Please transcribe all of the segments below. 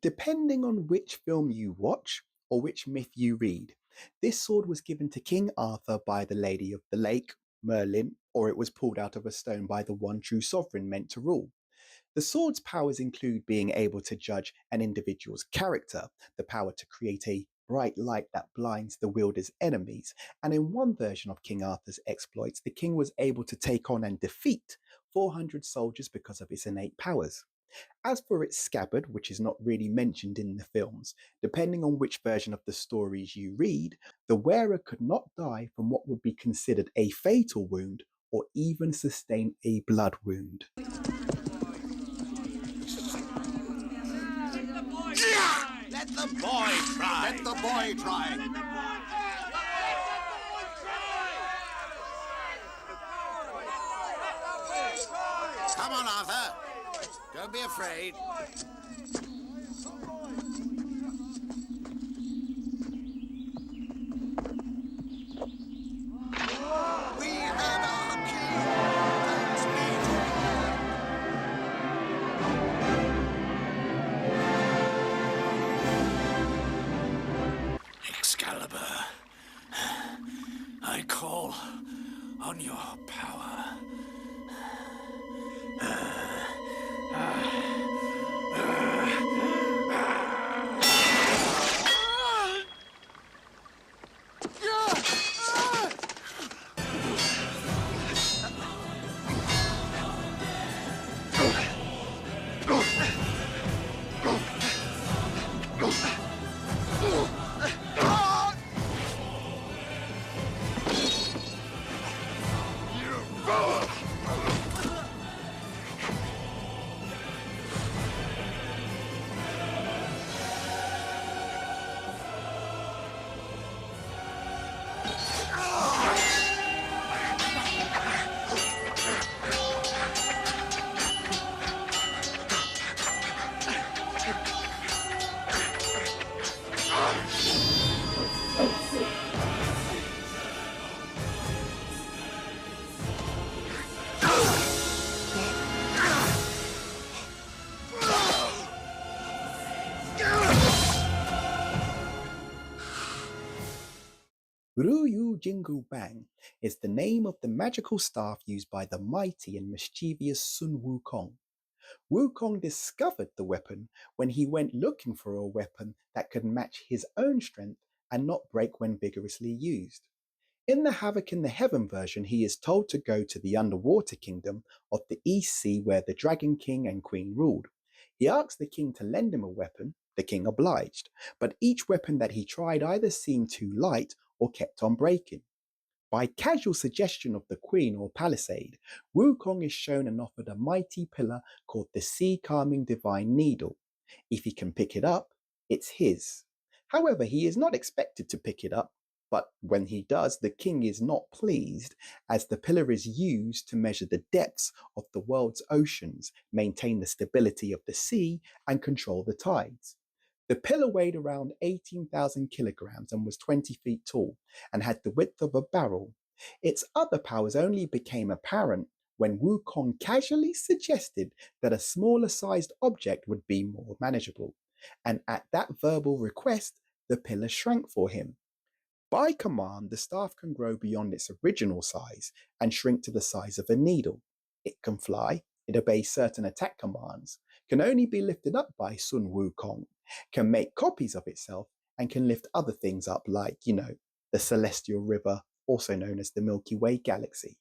Depending on which film you watch or which myth you read, this sword was given to King Arthur by the Lady of the Lake, Merlin, or it was pulled out of a stone by the one true sovereign meant to rule. The sword's powers include being able to judge an individual's character, the power to create a bright light that blinds the wielder's enemies, and in one version of King Arthur's exploits, the king was able to take on and defeat 400 soldiers because of its innate powers. As for its scabbard, which is not really mentioned in the films, depending on which version of the stories you read, the wearer could not die from what would be considered a fatal wound or even sustain a blood wound. Let the boy try! Let the boy try! Come on, Arthur! Don't be afraid. We had our king! Thanks be to God! Excalibur, I call on your power. Ryu Jingu Bang is the name of the magical staff used by the mighty and mischievous Sun Wukong. Wukong discovered the weapon when he went looking for a weapon that could match his own strength and not break when vigorously used. In the Havoc in the Heaven version, he is told to go to the underwater kingdom of the East Sea where the Dragon King and Queen ruled. He asked the king to lend him a weapon. The king obliged, but each weapon that he tried either seemed too light or kept on breaking. By casual suggestion of the queen or palisade, Wukong is shown and offered a mighty pillar called the sea-calming divine needle. If he can pick it up, it's his. However, he is not expected to pick it up, but when he does, the king is not pleased, as the pillar is used to measure the depths of the world's oceans, maintain the stability of the sea, and control the tides. The pillar weighed around 18,000 kilograms and was 20 feet tall and had the width of a barrel. Its other powers only became apparent when Wukong casually suggested that a smaller sized object would be more manageable. And at that verbal request, the pillar shrank for him. By command, the staff can grow beyond its original size and shrink to the size of a needle. It can fly, it obeys certain attack commands, can only be lifted up by Sun Wukong, can make copies of itself, and can lift other things up like, the Celestial River, also known as the Milky Way galaxy.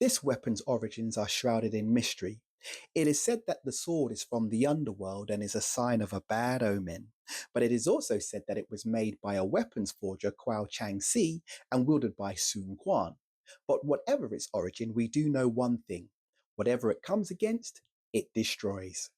This weapon's origins are shrouded in mystery. It is said that the sword is from the underworld and is a sign of a bad omen, but it is also said that it was made by a weapons forger Kuao Chang Si and wielded by Sun Quan. But whatever its origin, we do know one thing: whatever it comes against, it destroys.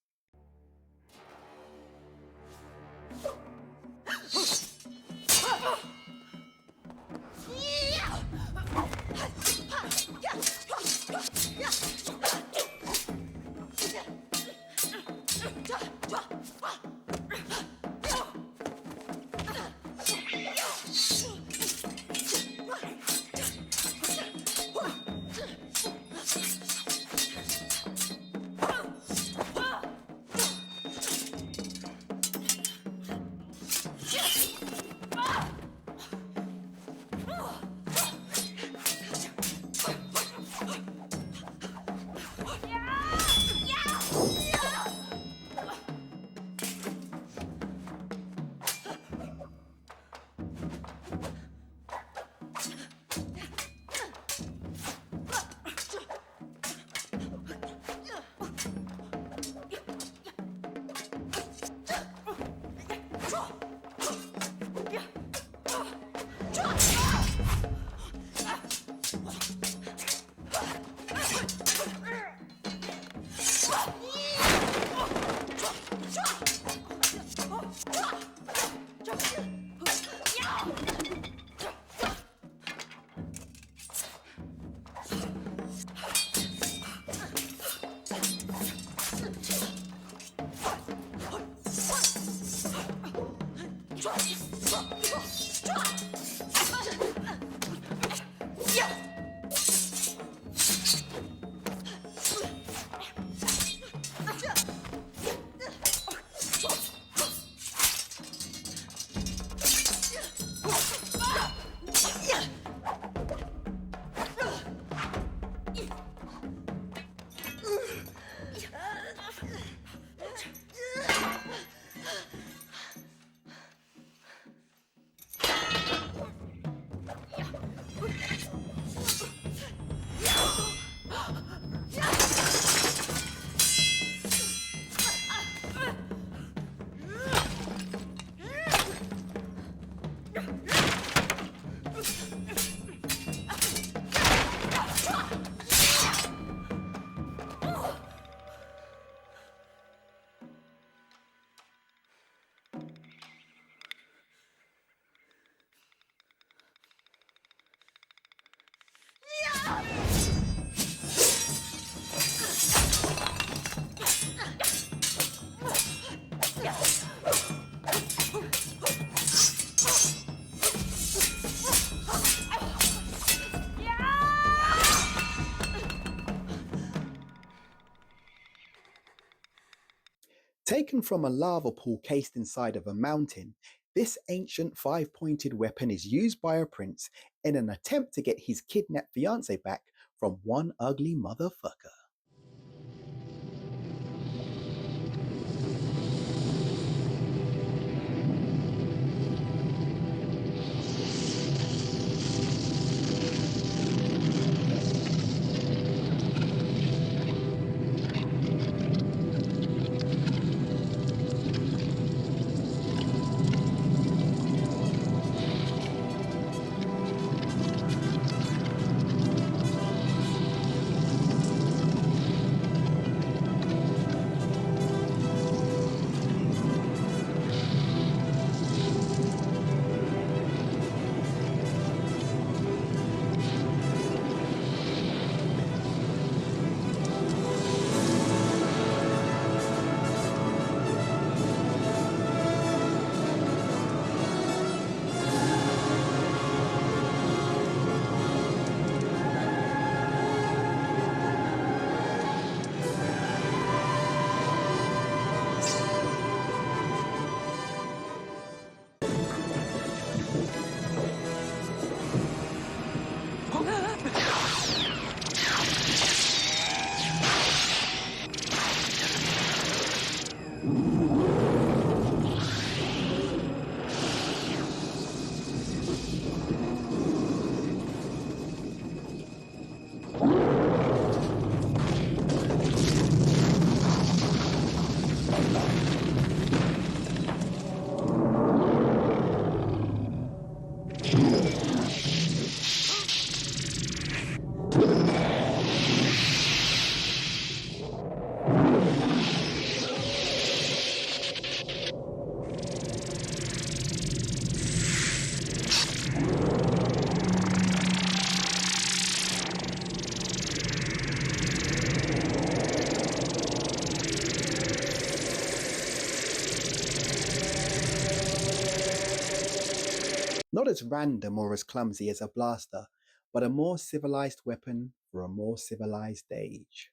Taken from a lava pool cased inside of a mountain, this ancient five-pointed weapon is used by a prince in an attempt to get his kidnapped fiancée back from one ugly motherfucker. not as random or as clumsy as a blaster, but a more civilized weapon for a more civilized age.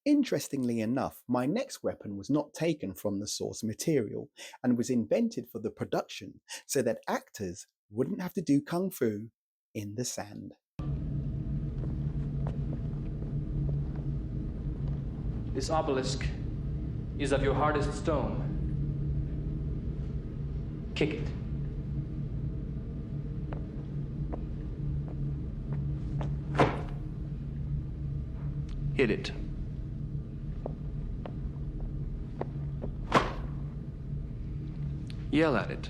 Interestingly enough, my next weapon was not taken from the source material and was invented for the production so that actors wouldn't have to do kung fu in the sand. This obelisk is of your hardest stone. Kick it. Hit it. Yell at it.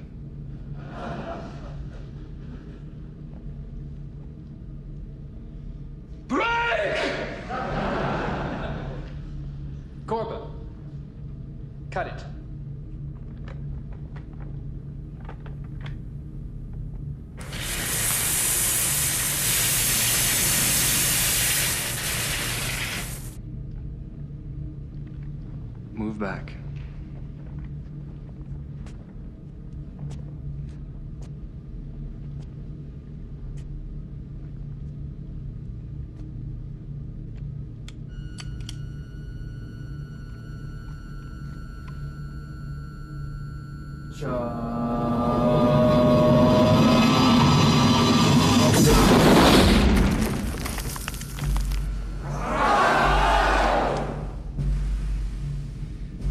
Break! Corbin, cut it. Move back.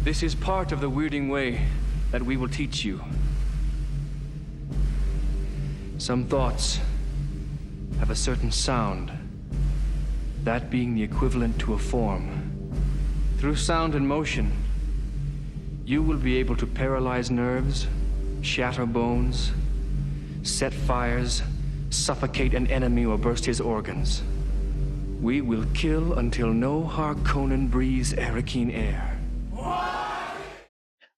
This is part of the weirding way that we will teach you. Some thoughts have a certain sound, that being the equivalent to a form. Through sound and motion, you will be able to paralyze nerves, shatter bones, set fires, suffocate an enemy or burst his organs. We will kill until no Harkonnen breathes Arakeen air.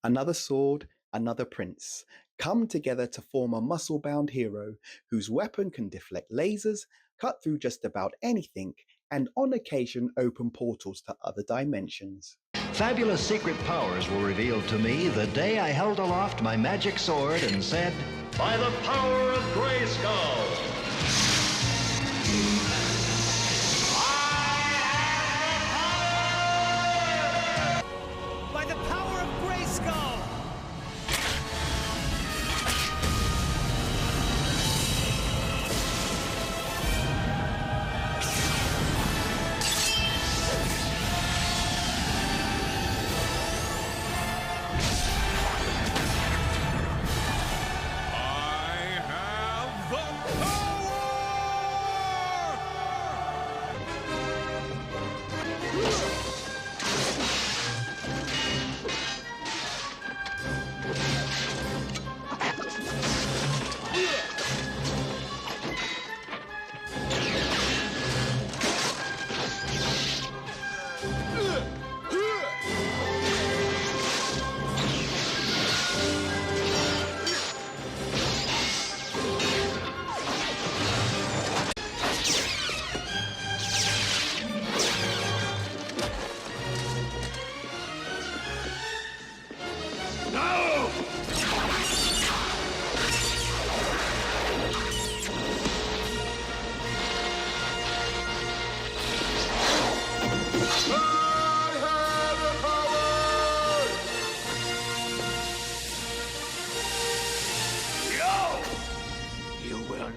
Another sword, another prince, come together to form a muscle-bound hero whose weapon can deflect lasers, cut through just about anything, and on occasion open portals to other dimensions. Fabulous secret powers were revealed to me the day I held aloft my magic sword and said, "By the power of Grayskull!" By the power of Grayskull!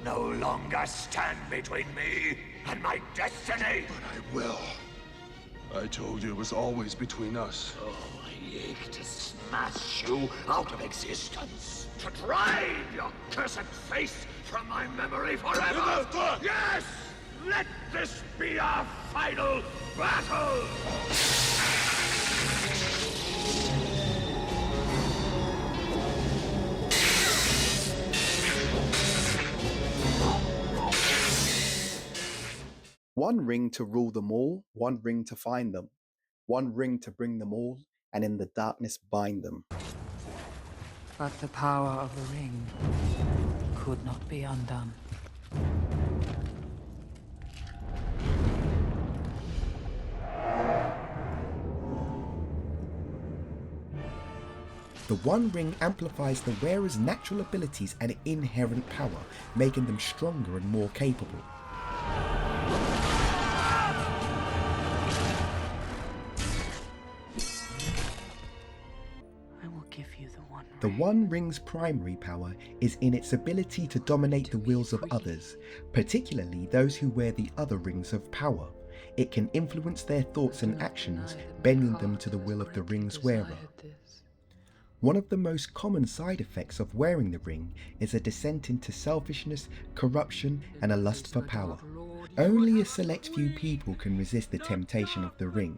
No longer stand between me and my destiny. But I will. I told you it was always between us. Oh, I ache to smash you out of existence. To drive your cursed face from my memory forever. Enough talk! Yes! Let this be our final battle! One ring to rule them all, one ring to find them, one ring to bring them all, and in the darkness bind them. But the power of the ring could not be undone. The One Ring amplifies the wearer's natural abilities and inherent power, making them stronger and more capable. I will give you the One The Ring. One Ring's primary power is in its ability to dominate the wills of others, particularly those who wear the other rings of power. It can influence their thoughts and actions, bending them to the will of the ring's wearer. One of the most common side effects of wearing the ring is a descent into selfishness, corruption, and a lust for power. Only a select few people can resist the temptation of the ring,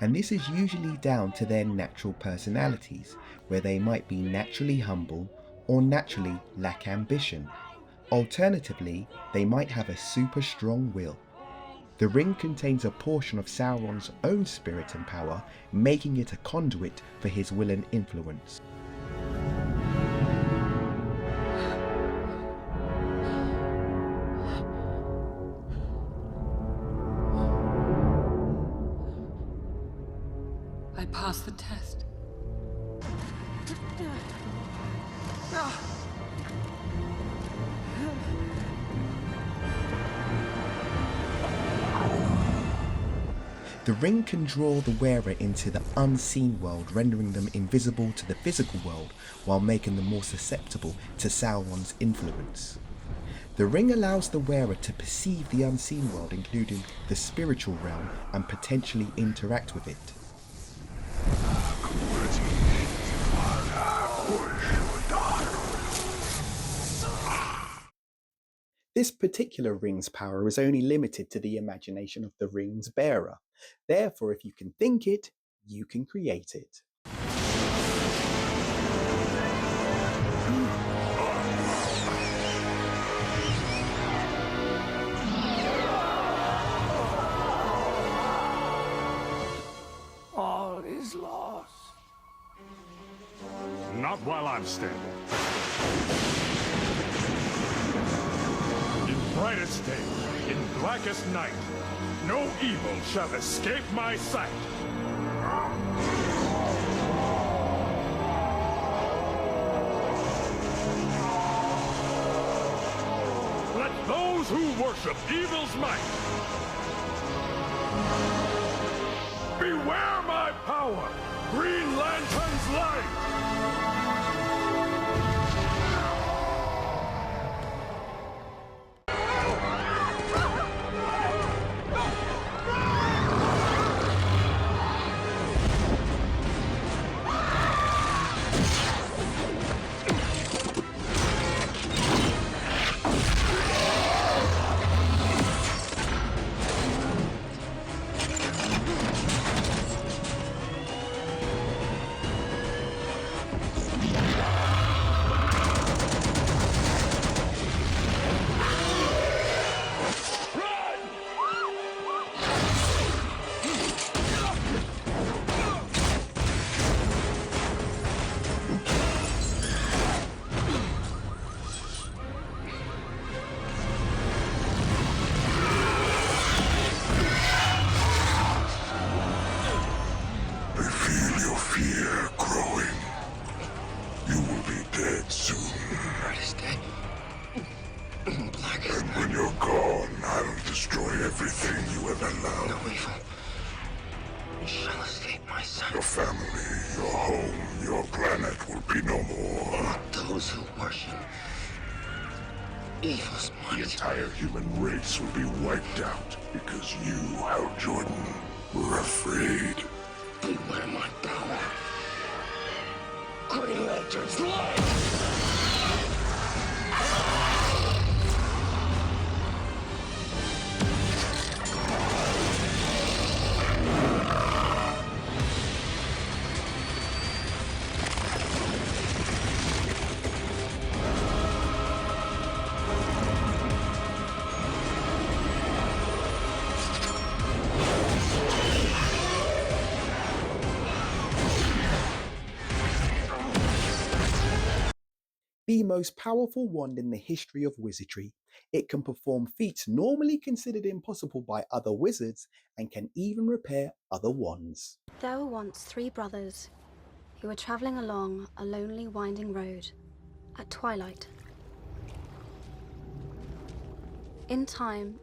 and this is usually down to their natural personalities, where they might be naturally humble or naturally lack ambition. Alternatively, they might have a super strong will. The ring contains a portion of Sauron's own spirit and power, making it a conduit for his will and influence. I passed the test. The ring can draw the wearer into the unseen world, rendering them invisible to the physical world, while making them more susceptible to Sauron's influence. The ring allows the wearer to perceive the unseen world, including the spiritual realm, and potentially interact with it. This particular ring's power is only limited to the imagination of the ring's bearer. Therefore, if you can think it, you can create it. All is lost. Not while I'm standing. In brightest day, in blackest night, no evil shall escape my sight. Let those who worship evil's might beware my power, Green Lantern's light! Everything you ever loved. No evil shall escape my sight. Your family, your home, your planet will be no more. Not those who worship evil's The might. entire human race will be wiped out because you, Hal Jordan, We're afraid. Beware my power. Green Lantern's light! The most powerful wand in the history of wizardry, it can perform feats normally considered impossible by other wizards and can even repair other wands. There were once 3 brothers who were traveling along a lonely winding road at twilight. In time,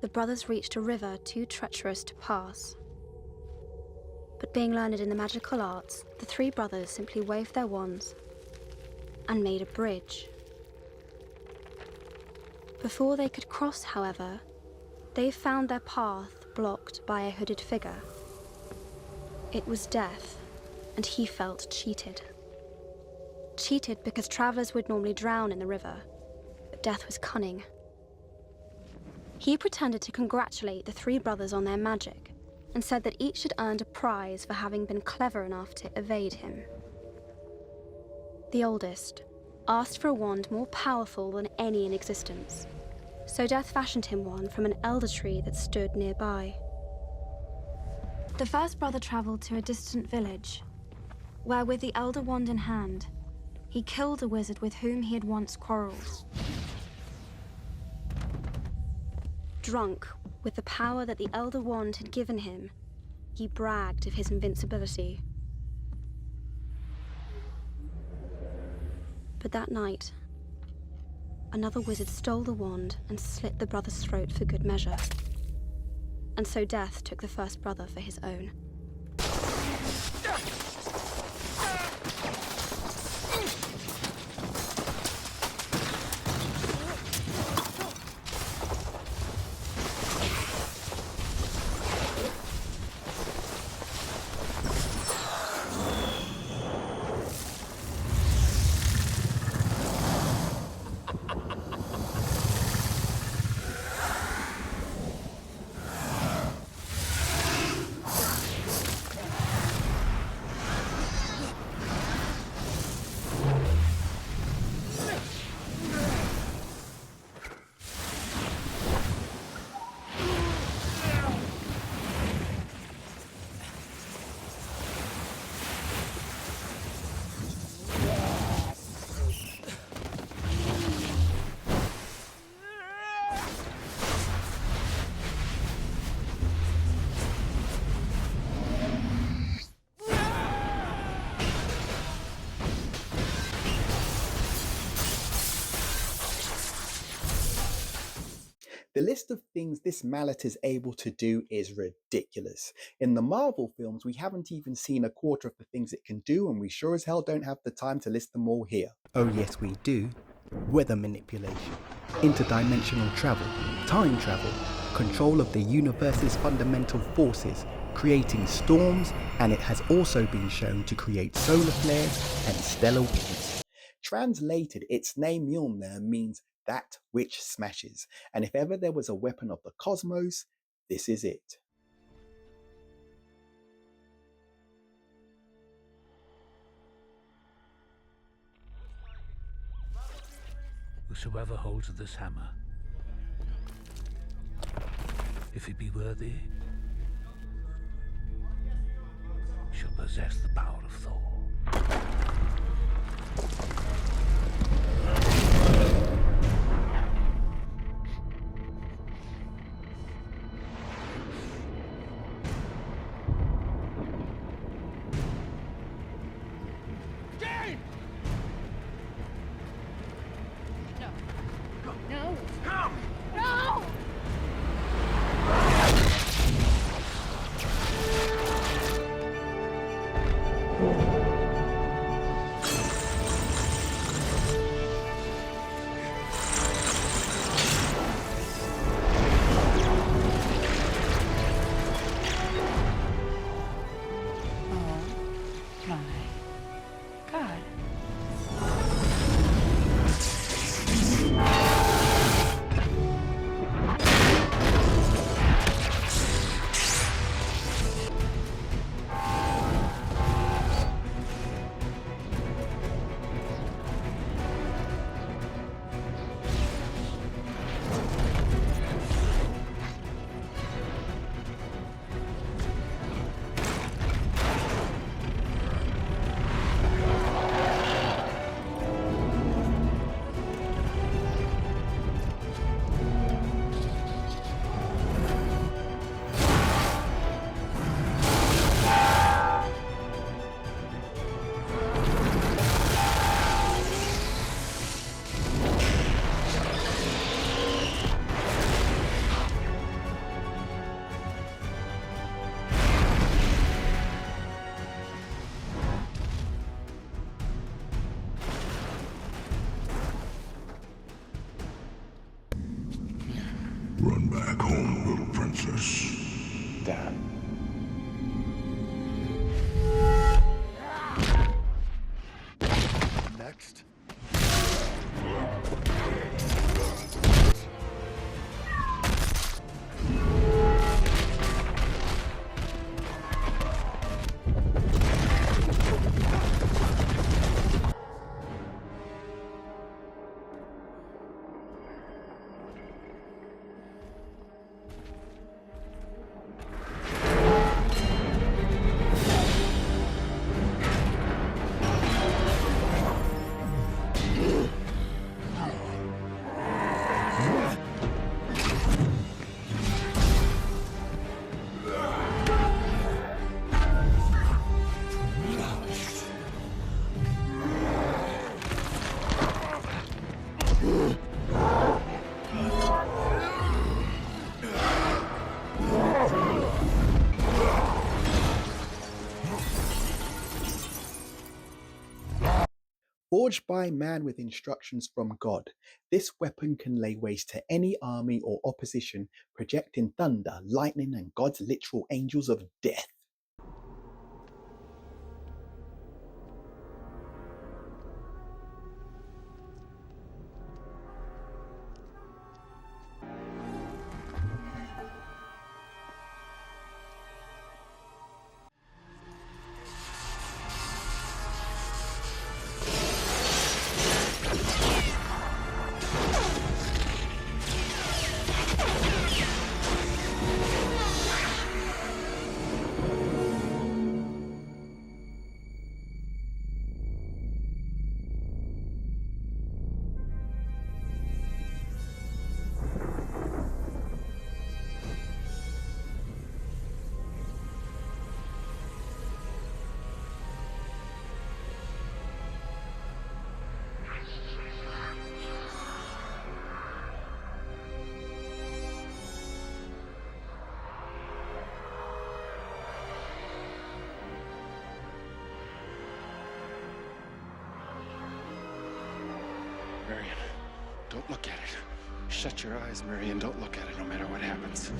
the brothers reached a river too treacherous to pass. But being learned in the magical arts, the 3 brothers simply waved their wands and made a bridge. Before they could cross, however, they found their path blocked by a hooded figure. It was Death, and he felt cheated. Cheated because travelers would normally drown in the river, but Death was cunning. He pretended to congratulate the 3 brothers on their magic and said that each had earned a prize for having been clever enough to evade him. The oldest asked for a wand more powerful than any in existence, so Death fashioned him one from an elder tree that stood nearby. The first brother traveled to a distant village, where with the elder wand in hand, he killed a wizard with whom he had once quarreled. Drunk with the power that the elder wand had given him, he bragged of his invincibility. But that night, another wizard stole the wand and slit the brother's throat for good measure. And so Death took the first brother for his own. The list of things this mallet is able to do is ridiculous. In the Marvel films, we haven't even seen a quarter of the things it can do, and we sure as hell don't have the time to list them all here. Oh yes we do. Weather manipulation, interdimensional travel, time travel, control of the universe's fundamental forces, creating storms, and it has also been shown to create solar flares and stellar winds. Translated, its name Mjolnir means that which smashes, and if ever there was a weapon of the cosmos, this is it. Whosoever holds this hammer, if he be worthy, shall possess the power of Thor. Dad. Next. Forged by man with instructions from God, this weapon can lay waste to any army or opposition, projecting thunder, lightning, and God's literal angels of death. Marion, don't look at it. Shut your eyes, Marion. Don't look at it no matter what happens.